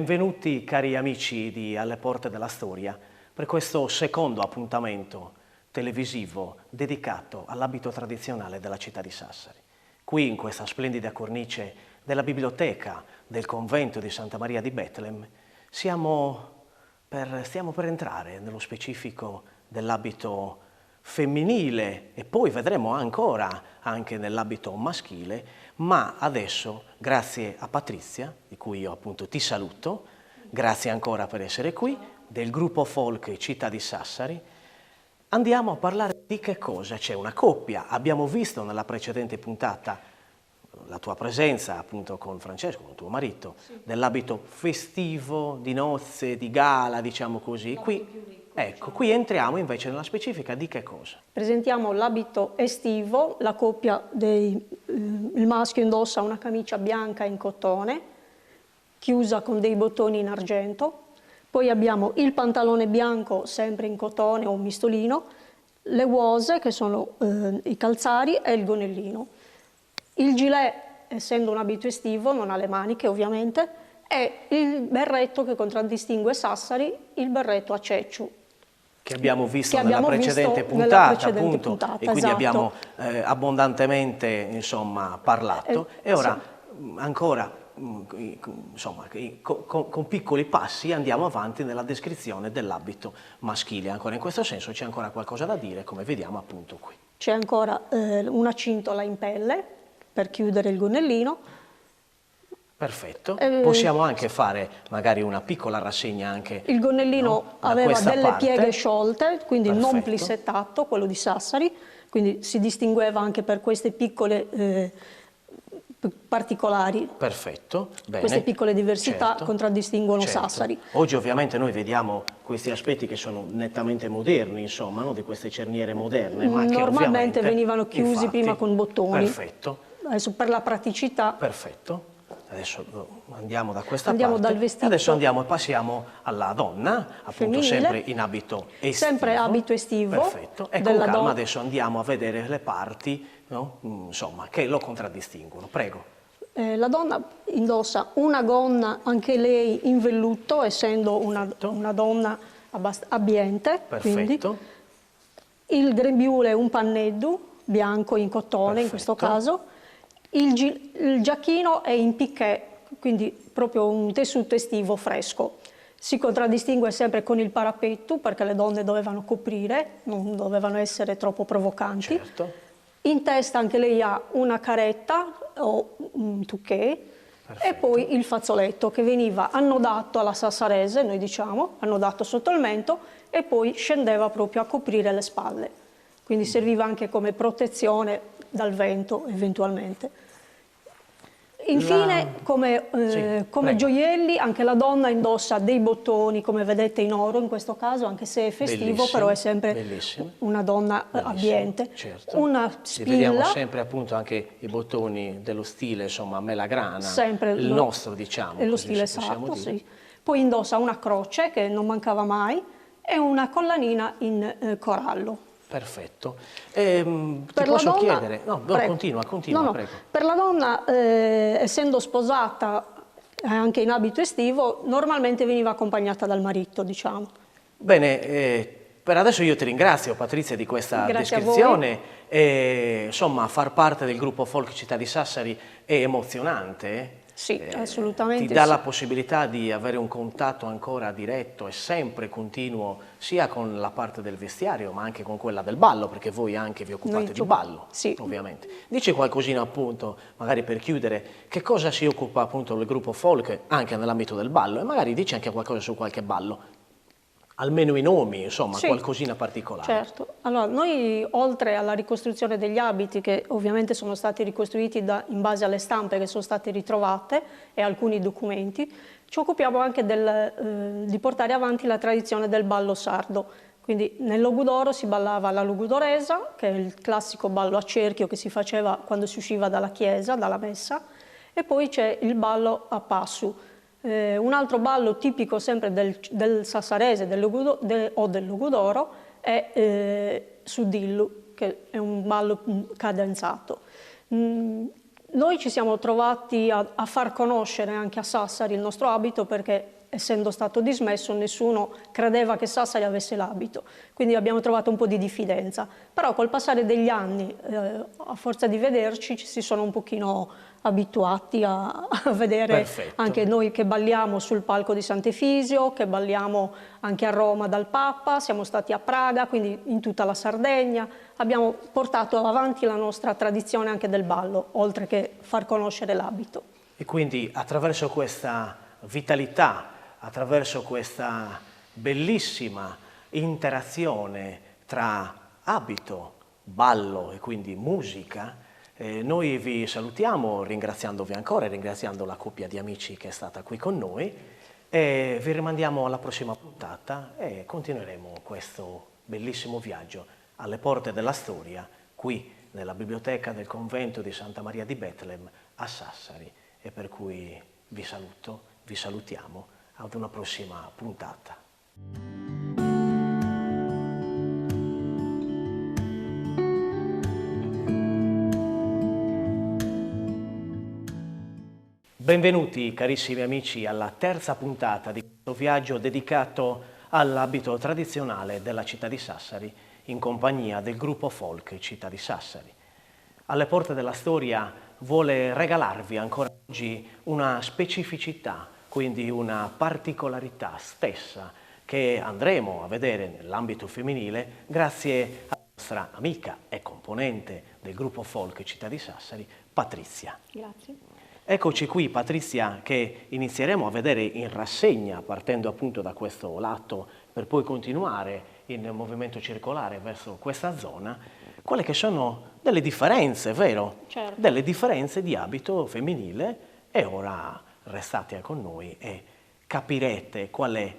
Benvenuti cari amici di Alle Porte della Storia per questo secondo appuntamento televisivo dedicato all'abito tradizionale della città di Sassari. Qui in questa splendida cornice della biblioteca del convento di Santa Maria di Betlem stiamo per entrare nello specifico dell'abito femminile e poi vedremo ancora anche nell'abito maschile, ma adesso, grazie a Patrizia, di cui io appunto ti saluto, grazie ancora per essere qui, del gruppo folk Città di Sassari, andiamo a parlare di che cosa? C'è una coppia, abbiamo visto nella precedente puntata la tua presenza appunto con Francesco, con tuo marito, sì, dell'abito festivo, di nozze, di gala, diciamo così. Qui entriamo invece nella specifica di che cosa? Presentiamo l'abito estivo, la coppia il maschio indossa una camicia bianca in cotone, chiusa con dei bottoni in argento, poi abbiamo il pantalone bianco sempre in cotone o mistolino, le uose che sono i calzari e il gonnellino. Il gilet, essendo un abito estivo, non ha le maniche ovviamente, e il berretto che contraddistingue Sassari, il berretto a cecciu. Che abbiamo visto nella precedente puntata, appunto, e quindi esatto, abbiamo abbondantemente insomma, parlato. E ora ancora, insomma, con piccoli passi andiamo avanti nella descrizione dell'abito maschile. Ancora in questo senso c'è ancora qualcosa da dire, come vediamo appunto qui. C'è ancora una cintola in pelle per chiudere il gonnellino. Perfetto, possiamo anche fare magari una piccola rassegna anche. Il gonnellino aveva delle pieghe sciolte, quindi perfetto, non plissettato, quello di Sassari, quindi si distingueva anche per queste piccole particolari. Perfetto, bene. Queste piccole diversità certo, contraddistinguono certo. Sassari. Oggi ovviamente noi vediamo questi aspetti che sono nettamente moderni, insomma, no? Di queste cerniere moderne. Ma normalmente che venivano chiusi infatti, prima con bottoni. Perfetto. Adesso per la praticità. Perfetto. Adesso andiamo da questa parte. Dal vestito. Adesso andiamo e passiamo alla donna, appunto femminile, sempre in abito estivo. Sempre abito estivo. Perfetto. E con calma adesso andiamo a vedere le parti, no? Insomma, che lo contraddistinguono. Prego. La donna indossa una gonna, anche lei in velluto, essendo una donna abbiente. Perfetto. Quindi. Il grembiule un panneddu bianco in cotone. Perfetto. In questo caso. Il giacchino è in piqué, quindi proprio un tessuto estivo fresco. Si contraddistingue sempre con il parapetto perché le donne dovevano coprire, non dovevano essere troppo provocanti. Certo. In testa anche lei ha una caretta o un touquet. Perfetto. E poi il fazzoletto che veniva annodato alla sassarese, noi diciamo, annodato sotto il mento e poi scendeva proprio a coprire le spalle. Quindi serviva anche come protezione dal vento eventualmente. Infine come gioielli anche la donna indossa dei bottoni come vedete in oro in questo caso, anche se è festivo, bellissimo, però è sempre bellissimo, una donna abbiente. Certo. Una spilla. E vediamo sempre appunto anche i bottoni dello stile insomma melagrana, sempre il nostro diciamo. Lo stile sardo, sì. Poi indossa una croce che non mancava mai e una collanina in corallo. Perfetto. Ti posso chiedere? No, continua, no, prego. Per la donna, essendo sposata anche in abito estivo, normalmente veniva accompagnata dal marito, diciamo. Bene, per adesso io ti ringrazio Patrizia di questa descrizione. Insomma, far parte del gruppo folk Città di Sassari è emozionante. Sì, assolutamente. Ti dà la possibilità di avere un contatto ancora diretto e sempre continuo sia con la parte del vestiario ma anche con quella del ballo, perché voi anche vi occupate di ballo, sì, ovviamente. Dici qualcosina appunto, magari per chiudere, che cosa si occupa appunto il gruppo folk anche nell'ambito del ballo e magari dici anche qualcosa su qualche ballo. Almeno i nomi, insomma, sì, qualcosina particolare. Certo. Allora, noi oltre alla ricostruzione degli abiti, che ovviamente sono stati ricostruiti in base alle stampe che sono state ritrovate e alcuni documenti, ci occupiamo anche di portare avanti la tradizione del ballo sardo. Quindi nel Logudoro si ballava la Lugudoresa, che è il classico ballo a cerchio che si faceva quando si usciva dalla chiesa, dalla messa, e poi c'è il ballo a passu. Un altro ballo tipico sempre del sassarese o del Logudoro è Sudillu, che è un ballo cadenzato. Noi ci siamo trovati a far conoscere anche a Sassari il nostro abito perché essendo stato dismesso nessuno credeva che Sassari avesse l'abito, quindi abbiamo trovato un po' di diffidenza. Però col passare degli anni, a forza di vederci, ci si sono un pochino abituati a vedere. Perfetto. Anche noi che balliamo sul palco di Sant'Efisio, che balliamo anche a Roma dal Papa, siamo stati a Praga, quindi in tutta la Sardegna. Abbiamo portato avanti la nostra tradizione anche del ballo, oltre che far conoscere l'abito. E quindi attraverso questa vitalità, attraverso questa bellissima interazione tra abito, ballo e quindi musica, noi vi salutiamo ringraziandovi ancora e ringraziando la coppia di amici che è stata qui con noi e vi rimandiamo alla prossima puntata e continueremo questo bellissimo viaggio alle porte della storia qui nella biblioteca del convento di Santa Maria di Betlem a Sassari e per cui vi saluto, vi salutiamo ad una prossima puntata. Benvenuti carissimi amici alla terza puntata di questo viaggio dedicato all'abito tradizionale della città di Sassari in compagnia del gruppo folk Città di Sassari. Alle porte della storia vuole regalarvi ancora oggi una specificità, quindi una particolarità stessa che andremo a vedere nell'ambito femminile grazie alla nostra amica e componente del gruppo folk Città di Sassari, Patrizia. Grazie. Eccoci qui Patrizia che inizieremo a vedere in rassegna partendo appunto da questo lato per poi continuare in movimento circolare verso questa zona, quelle che sono delle differenze, vero? Certo. Delle differenze di abito femminile e ora restate con noi e capirete qual è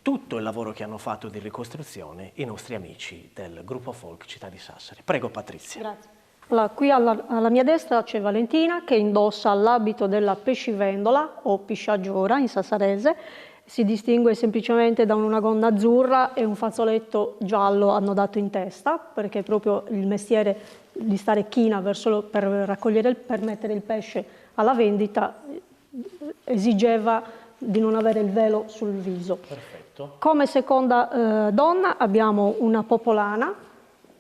tutto il lavoro che hanno fatto di ricostruzione i nostri amici del gruppo folk Città di Sassari. Prego Patrizia. Grazie. Allora, qui alla mia destra c'è Valentina che indossa l'abito della pescivendola o pisciagiora in sassarese. Si distingue semplicemente da una gonna azzurra e un fazzoletto giallo annodato in testa, perché proprio il mestiere di stare china per mettere il pesce alla vendita esigeva di non avere il velo sul viso. Perfetto. Come seconda donna abbiamo una popolana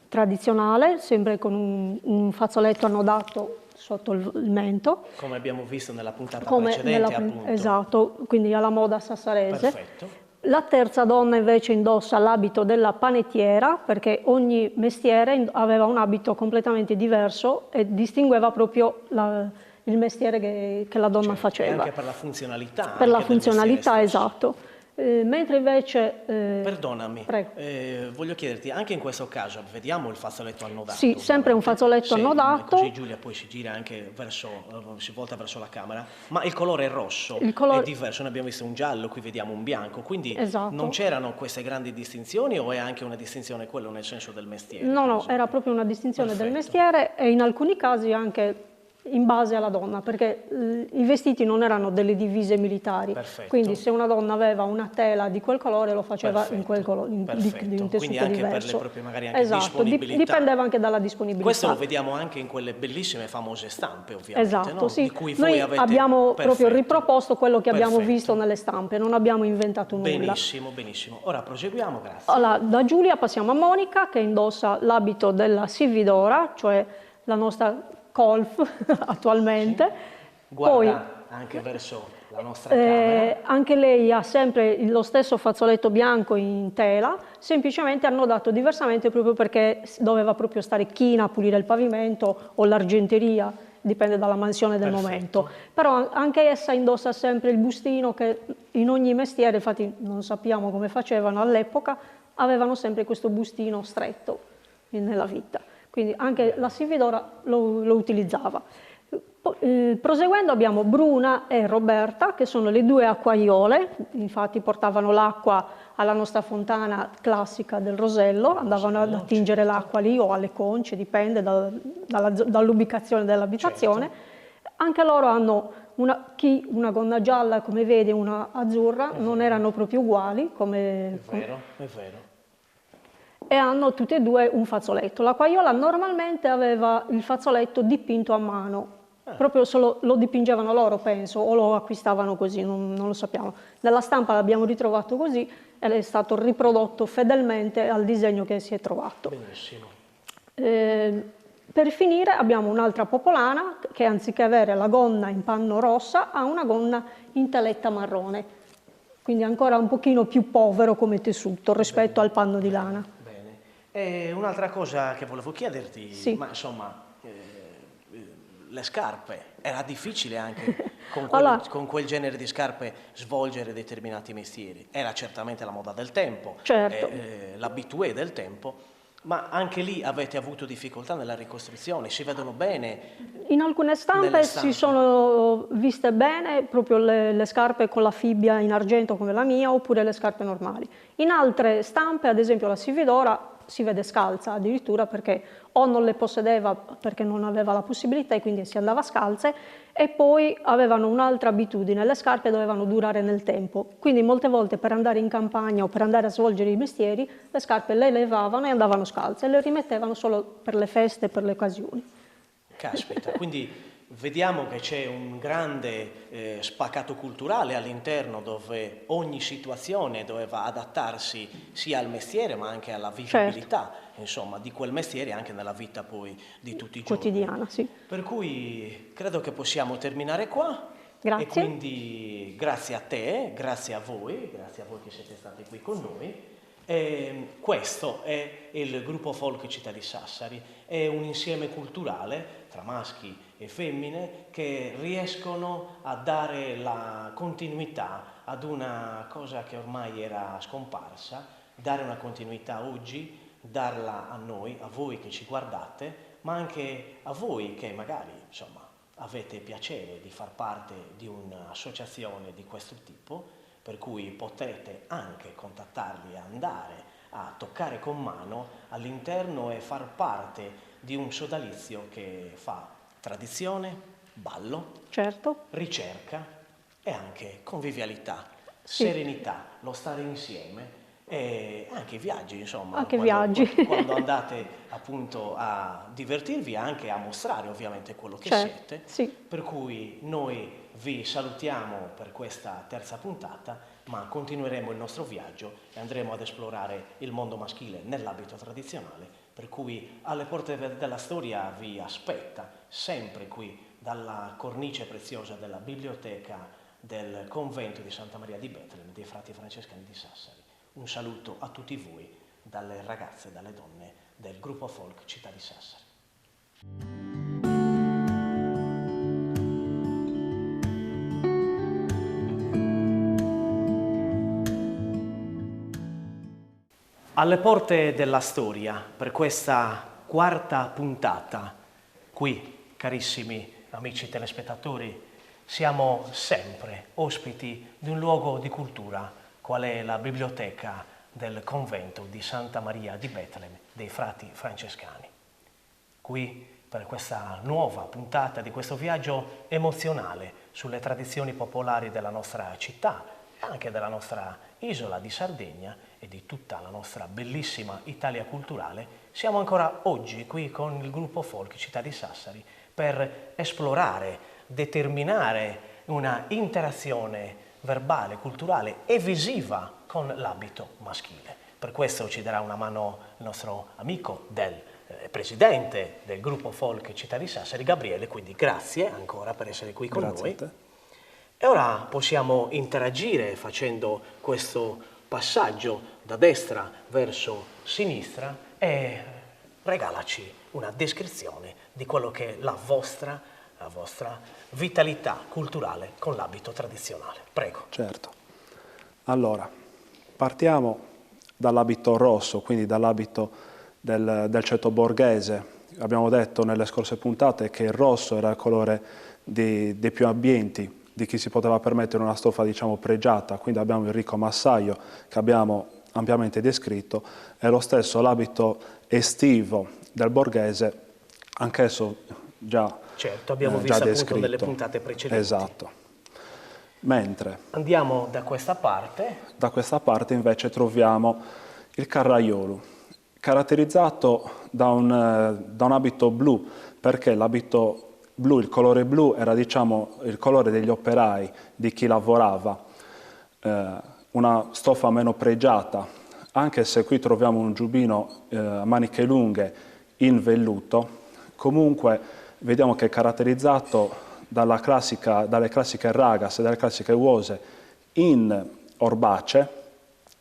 tradizionale, sempre con un fazzoletto annodato sotto il mento. Come abbiamo visto nella puntata precedente, appunto. Esatto, quindi alla moda sassarese. Perfetto. La terza donna invece indossa l'abito della panettiera, perché ogni mestiere aveva un abito completamente diverso e distingueva proprio il mestiere che la donna faceva. E anche per la funzionalità. Per la funzionalità, esatto. Mentre invece... Perdonami, voglio chiederti, anche in questo caso vediamo il fazzoletto annodato? Sì, sempre un fazzoletto annodato. Così Giulia poi si gira anche si volta verso la camera, ma il colore è rosso, è diverso, noi abbiamo visto un giallo, qui vediamo un bianco, quindi esatto. Non c'erano queste grandi distinzioni o è anche una distinzione quello nel senso del mestiere? No, era proprio una distinzione del mestiere e in alcuni casi anche in base alla donna, perché i vestiti non erano delle divise militari. Perfetto. Quindi se una donna aveva una tela di quel colore lo faceva in quel colore, di un tessuto quindi anche diverso. Per le proprie magari anche esatto, disponibilità. Dipendeva anche dalla disponibilità. Questo lo vediamo anche in quelle bellissime famose stampe, ovviamente. Esatto, no? sì. Di cui voi Noi avete... abbiamo Perfetto. proprio riproposto quello che abbiamo visto nelle stampe, non abbiamo inventato nulla. Benissimo, benissimo. Ora proseguiamo, grazie. Allora, da Giulia passiamo a Monica che indossa l'abito della Silvidora, cioè la nostra colf attualmente. Sì. Guarda Poi, anche verso la nostra camera. Anche lei ha sempre lo stesso fazzoletto bianco in tela, semplicemente annodato diversamente proprio perché doveva proprio stare china a pulire il pavimento o l'argenteria, dipende dalla mansione del momento. Però anche essa indossa sempre il bustino che in ogni mestiere, infatti non sappiamo come facevano all'epoca, avevano sempre questo bustino stretto nella vita. Quindi anche la Silvidora lo utilizzava. Proseguendo abbiamo Bruna e Roberta che sono le due acquaiole, infatti portavano l'acqua alla nostra fontana classica del Rosello, andavano ad attingere l'acqua lì o alle conce, dipende dall'ubicazione dell'abitazione. Anche loro hanno chi una gonna gialla come vede, una azzurra, non erano proprio uguali. È vero. E hanno tutte e due un fazzoletto. L'acquaiola normalmente aveva il fazzoletto dipinto a mano, Proprio lo dipingevano loro, penso, o lo acquistavano così, non lo sappiamo. Nella stampa l'abbiamo ritrovato così ed è stato riprodotto fedelmente al disegno che si è trovato. Benissimo. Per finire abbiamo un'altra popolana che anziché avere la gonna in panno rossa ha una gonna in teletta marrone, quindi ancora un pochino più povero come tessuto rispetto al panno di lana. Bene. E un'altra cosa che volevo chiederti, Sì. ma insomma, le scarpe, era difficile anche con quel genere di scarpe svolgere determinati mestieri. Era certamente la moda del tempo, Certo. l'abitué del tempo, ma anche lì avete avuto difficoltà nella ricostruzione, si vedono bene? In alcune stampe si sono viste bene proprio le scarpe con la fibbia in argento come la mia, oppure le scarpe normali. In altre stampe, ad esempio la Silvidora, si vede scalza addirittura perché o non le possedeva perché non aveva la possibilità e quindi si andava scalze, e poi avevano un'altra abitudine, le scarpe dovevano durare nel tempo, quindi molte volte per andare in campagna o per andare a svolgere i mestieri le scarpe le levavano e andavano scalze e le rimettevano solo per le feste e per le occasioni. Caspita, quindi vediamo che c'è un grande spaccato culturale all'interno, dove ogni situazione doveva adattarsi sia al mestiere ma anche alla vivibilità, insomma, di quel mestiere anche nella vita poi di tutti i giorni. Quotidiana, sì. Per cui credo che possiamo terminare qua. Grazie. E quindi grazie a te, grazie a voi che siete stati qui con noi. Questo è il gruppo folk Città di Sassari, è un insieme culturale tra maschi e femmine che riescono a dare la continuità ad una cosa che ormai era scomparsa, dare una continuità oggi, darla a noi, a voi che ci guardate, ma anche a voi che magari, insomma, avete piacere di far parte di un'associazione di questo tipo, per cui potete anche contattarli e andare a toccare con mano all'interno e far parte di un sodalizio che fa tradizione, ballo, Certo. ricerca e anche convivialità, Sì. serenità, lo stare insieme e anche i viaggi, insomma. Anche viaggi. Quando andate appunto a divertirvi, anche a mostrare ovviamente quello che siete. Sì. Per cui noi vi salutiamo per questa terza puntata, ma continueremo il nostro viaggio e andremo ad esplorare il mondo maschile nell'abito tradizionale, per cui alle porte della storia vi aspetta, sempre qui dalla cornice preziosa della biblioteca del convento di Santa Maria di Betlemme dei frati francescani di Sassari. Un saluto a tutti voi dalle ragazze e dalle donne del gruppo folk Città di Sassari. Alle porte della storia, per questa quarta puntata, qui, carissimi amici telespettatori, siamo sempre ospiti di un luogo di cultura, qual è la biblioteca del convento di Santa Maria di Betlemme dei frati francescani. Qui, per questa nuova puntata di questo viaggio emozionale sulle tradizioni popolari della nostra città e anche della nostra isola di Sardegna e di tutta la nostra bellissima Italia culturale, siamo ancora oggi qui con il gruppo folk Città di Sassari per esplorare, determinare una interazione verbale, culturale e visiva con l'abito maschile. Per questo ci darà una mano il nostro amico presidente del gruppo folk Città di Sassari, Gabriele, quindi grazie ancora per essere qui con noi. E ora possiamo interagire facendo questo passaggio da destra verso sinistra e regalaci una descrizione di quello che è la vostra vitalità culturale con l'abito tradizionale. Prego. Certo. Allora, partiamo dall'abito rosso, quindi dall'abito del ceto borghese. Abbiamo detto nelle scorse puntate che il rosso era il colore dei più ambienti, di chi si poteva permettere una stoffa, diciamo, pregiata. Quindi abbiamo il ricco massaio che abbiamo ampiamente descritto, e lo stesso l'abito estivo del borghese, anch'esso già certo, abbiamo visto appunto nelle puntate precedenti. Esatto. Mentre andiamo da questa parte. Da questa parte invece troviamo il carraiolo, caratterizzato da un abito blu, perché l'abito blu, il colore blu era diciamo il colore degli operai, di chi lavorava, una stoffa meno pregiata, anche se qui troviamo un giubbino a maniche lunghe in velluto, comunque vediamo che è caratterizzato dalle classiche ragas e dalle classiche uose in orbace,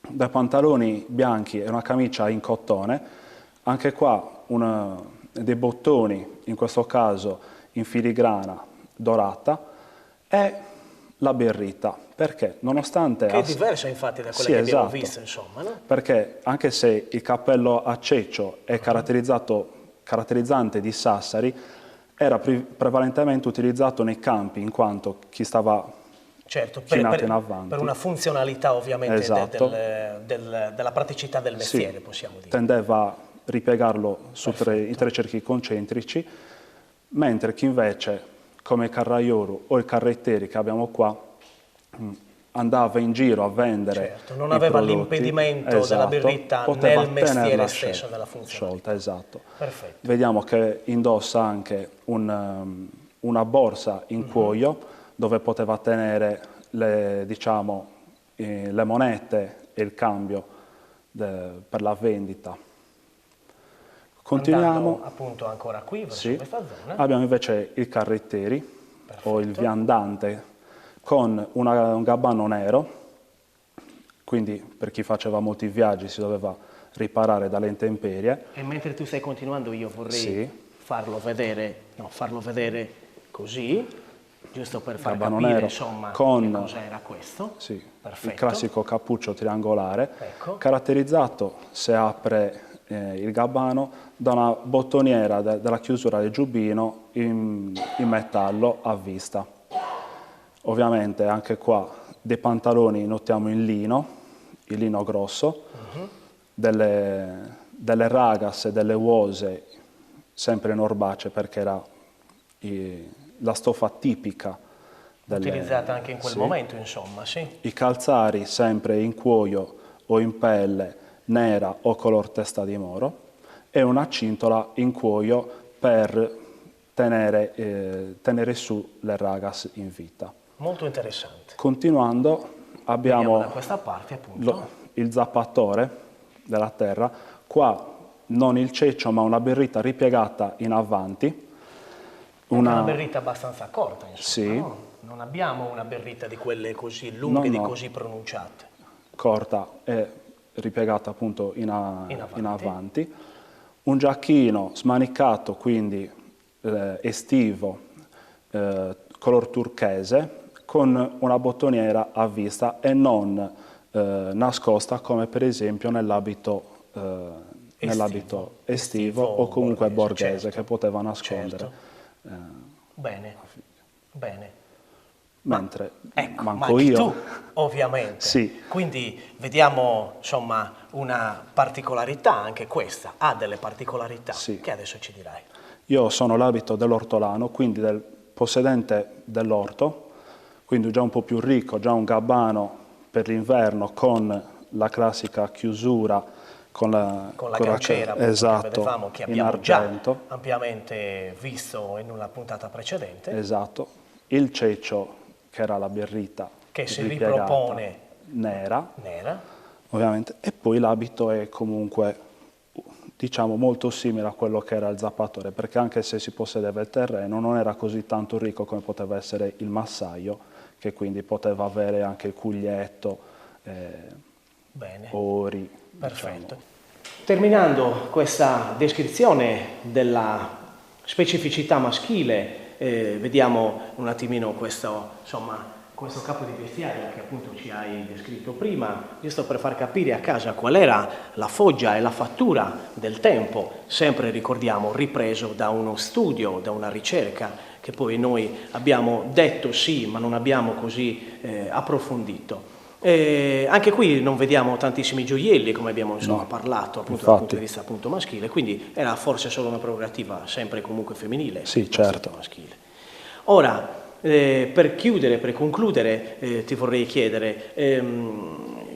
dai pantaloni bianchi e una camicia in cotone, anche qua dei bottoni, in questo caso in filigrana dorata, e la birrita, perché nonostante... Che è diversa infatti da quella sì, che abbiamo esatto, visto, insomma, no? Perché anche se il cappello a ceccio è caratterizzante di Sassari, era prevalentemente utilizzato nei campi, in quanto chi stava certo, chinato in avanti. Per una funzionalità ovviamente esatto. della praticità del mestiere, sì, possiamo dire. Tendeva a ripiegarlo su i tre cerchi concentrici, mentre chi invece, come il carraiolo o il carrettieri che abbiamo qua, andava in giro a vendere, certo, non aveva l'impedimento, esatto, della birritta nel mestiere stesso, nella funzionalità. Esatto. Perfetto. Vediamo che indossa anche una borsa in cuoio dove poteva tenere diciamo, le monete e il cambio per la vendita. Continuiamo. Andando appunto ancora qui verso questa zona. Abbiamo invece il carrettieri. Perfetto. O il viandante con un gabbano nero, quindi per chi faceva molti viaggi si doveva riparare dalle intemperie. E mentre tu stai continuando io vorrei farlo vedere così, giusto per far gabbano capire nero insomma con, che cosa era questo. Sì, perfetto. Il classico cappuccio triangolare, ecco, caratterizzato, se apre il gabbano, da una bottoniera della chiusura del giubbino in metallo a vista. Ovviamente anche qua dei pantaloni notiamo in lino, il lino grosso, delle ragas e delle uose sempre in orbace perché era la stoffa tipica. Utilizzata anche in quel momento, insomma, sì. I calzari sempre in cuoio o in pelle nera o color testa di moro e una cintola in cuoio per tenere su le ragas in vita. Molto interessante. Continuando abbiamo da questa parte, appunto, il zappatore della terra, qua non il ceccio ma una berrita ripiegata in avanti. Una berrita abbastanza corta, insomma, sì. No? Non abbiamo una berrita di quelle così lunghe, di così pronunciate. Corta e ripiegata appunto in avanti. Un giacchino smanicato, quindi estivo, color turchese, con una bottoniera a vista e non nascosta come per esempio nell'abito estivo o comunque borghese, certo, che poteva nascondere. Certo. Bene, bene. Mentre ecco, manco io. Tu, ovviamente. Sì. Quindi vediamo insomma una particolarità, anche questa ha delle particolarità, sì, che adesso ci dirai. Io sono l'abito dell'ortolano, quindi del possedente dell'orto, quindi già un po' più ricco, già un gabbano per l'inverno con la classica chiusura, con la ganciera, esatto, che vedevamo, che abbiamo già ampiamente visto in una puntata precedente. Esatto, il ceccio che era la birrita che si ripropone nera, ovviamente, e poi l'abito è comunque diciamo molto simile a quello che era il zappatore, perché anche se si possedeva il terreno non era così tanto ricco come poteva essere il massaio, che quindi poteva avere anche il cuglietto, ori. Perfetto. Diciamo. Terminando questa descrizione della specificità maschile, vediamo un attimino questo capo di vestiario che appunto ci hai descritto prima, giusto per far capire a casa qual era la foggia e la fattura del tempo, sempre ricordiamo ripreso da uno studio, da una ricerca che poi noi abbiamo detto sì, ma non abbiamo così approfondito. Anche qui non vediamo tantissimi gioielli, come abbiamo parlato appunto dal punto di vista appunto maschile, quindi era forse solo una prerogativa sempre comunque femminile. Sì, certo. Maschile. Ora, per concludere, ti vorrei chiedere,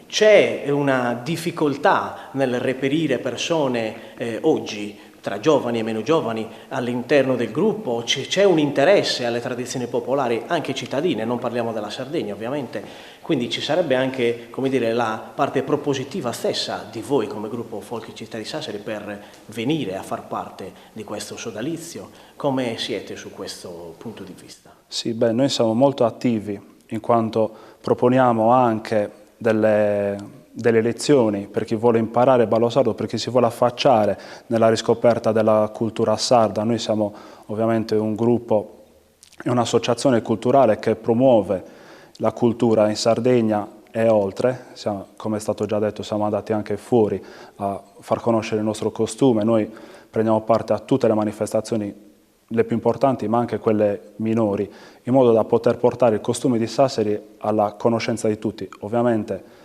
c'è una difficoltà nel reperire persone oggi tra giovani e meno giovani all'interno del gruppo, c'è un interesse alle tradizioni popolari anche cittadine, non parliamo della Sardegna ovviamente, quindi ci sarebbe anche, come dire, la parte propositiva stessa di voi come gruppo Folk Città di Sassari per venire a far parte di questo sodalizio. Come siete su questo punto di vista? Sì, beh, noi siamo molto attivi in quanto proponiamo anche delle lezioni per chi vuole imparare ballo sardo, per chi si vuole affacciare nella riscoperta della cultura sarda. Noi siamo ovviamente un gruppo e un'associazione culturale che promuove la cultura in Sardegna e oltre. Come è stato già detto, siamo andati anche fuori a far conoscere il nostro costume. Noi prendiamo parte a tutte le manifestazioni, le più importanti ma anche quelle minori, in modo da poter portare il costume di Sassari alla conoscenza di tutti. Ovviamente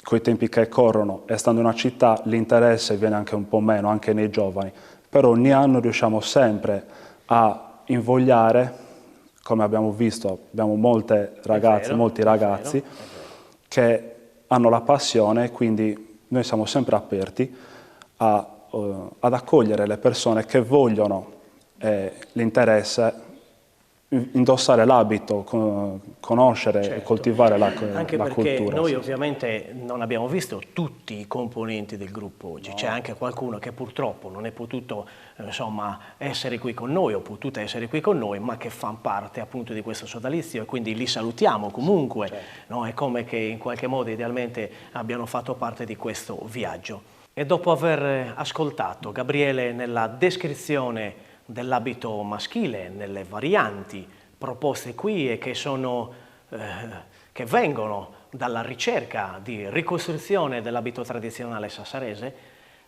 coi tempi che corrono e stando in una città l'interesse viene anche un po' meno, anche nei giovani, però ogni anno riusciamo sempre a invogliare, come abbiamo visto, abbiamo molte ragazze, molti ragazzi che hanno la passione, quindi noi siamo sempre aperti ad accogliere le persone che vogliono l'interesse, indossare l'abito, conoscere e coltivare la cultura. Anche perché noi ovviamente non abbiamo visto tutti i componenti del gruppo oggi, c'è anche qualcuno che purtroppo non è potuto essere qui con noi o potuta essere qui con noi, ma che fa parte appunto di questo sodalizio e quindi li salutiamo comunque, no? È come che in qualche modo idealmente abbiano fatto parte di questo viaggio. E dopo aver ascoltato Gabriele nella descrizione dell'abito maschile, nelle varianti proposte qui e che vengono dalla ricerca di ricostruzione dell'abito tradizionale sassarese,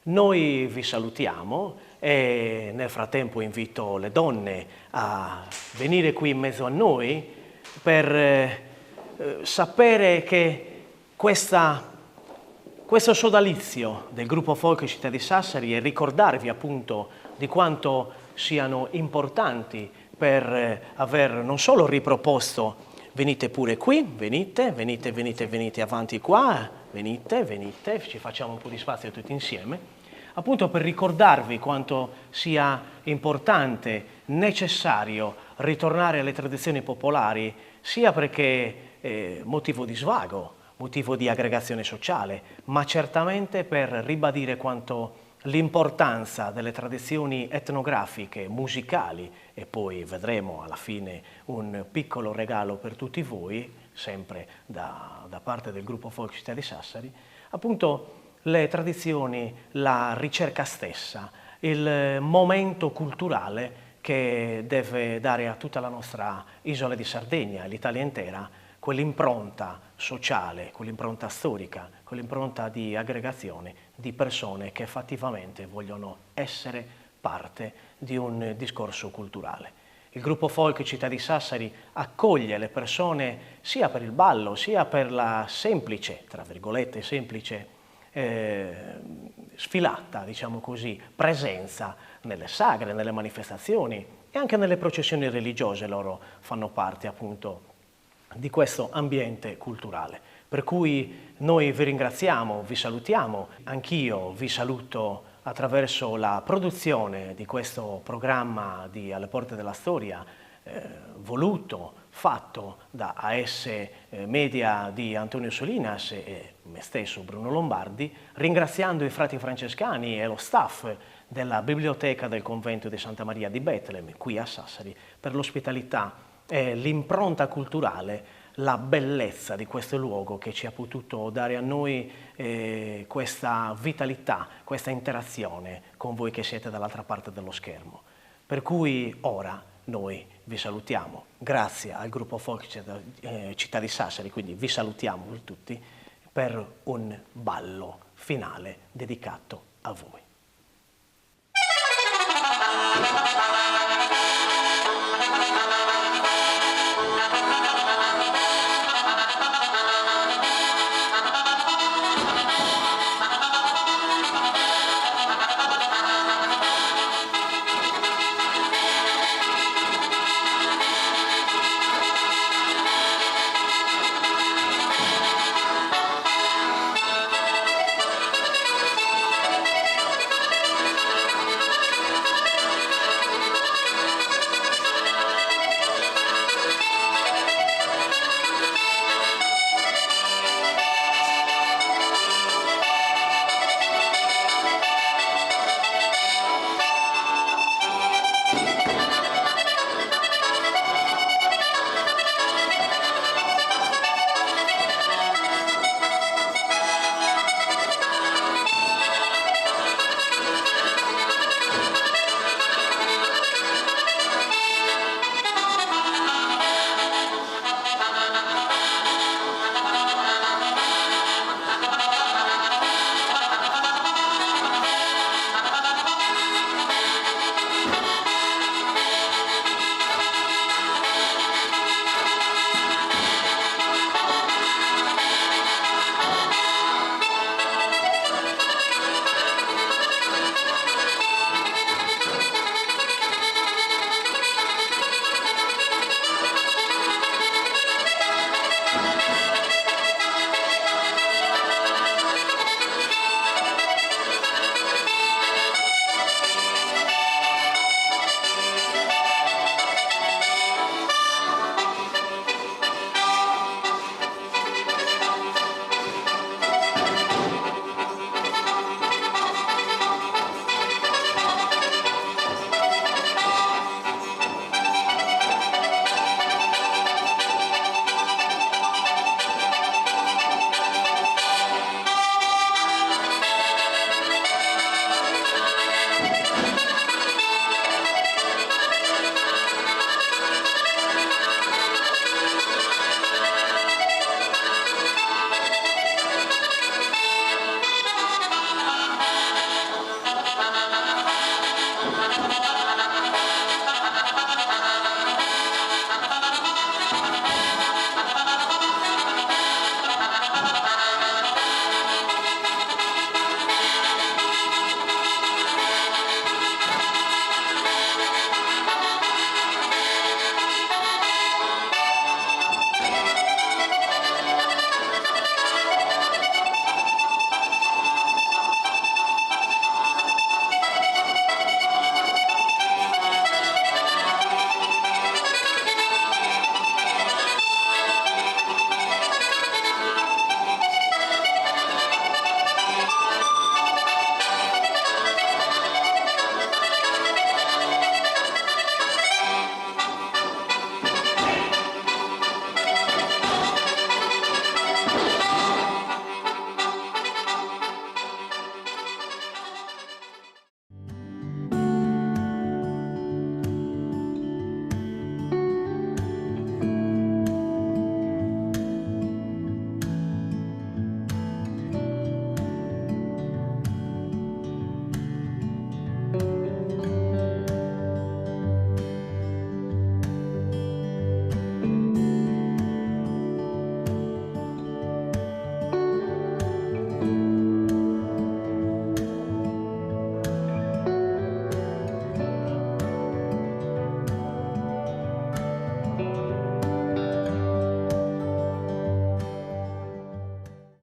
noi vi salutiamo e nel frattempo invito le donne a venire qui in mezzo a noi per sapere che questo sodalizio del gruppo Folk Città di Sassari e ricordarvi appunto di quanto siano importanti per aver non solo riproposto venite pure qui, venite avanti qua, venite, ci facciamo un po' di spazio tutti insieme, appunto per ricordarvi quanto sia importante, necessario ritornare alle tradizioni popolari, sia perché motivo di svago, motivo di aggregazione sociale, ma certamente per ribadire quanto l'importanza delle tradizioni etnografiche, musicali e poi vedremo alla fine un piccolo regalo per tutti voi, sempre da parte del gruppo Folk Città di Sassari, appunto le tradizioni, la ricerca stessa, il momento culturale che deve dare a tutta la nostra isola di Sardegna e l'Italia intera quell'impronta sociale, quell'impronta storica, quell'impronta di aggregazione di persone che effettivamente vogliono essere parte di un discorso culturale. Il gruppo Folk Città di Sassari accoglie le persone sia per il ballo, sia per la semplice, tra virgolette, semplice sfilata, diciamo così, presenza nelle sagre, nelle manifestazioni e anche nelle processioni religiose. Loro fanno parte appunto di questo ambiente culturale. Per cui noi vi ringraziamo, vi salutiamo, anch'io vi saluto attraverso la produzione di questo programma di Alle Porte della Storia, voluto, fatto da AS Media di Antonio Solinas e me stesso Bruno Lombardi, ringraziando i frati francescani e lo staff della Biblioteca del Convento di Santa Maria di Betlem, qui a Sassari, per l'ospitalità e l'impronta culturale, la bellezza di questo luogo che ci ha potuto dare a noi questa vitalità, questa interazione con voi che siete dall'altra parte dello schermo. Per cui ora noi vi salutiamo, grazie al gruppo Folk Città di Sassari, quindi vi salutiamo tutti per un ballo finale dedicato a voi.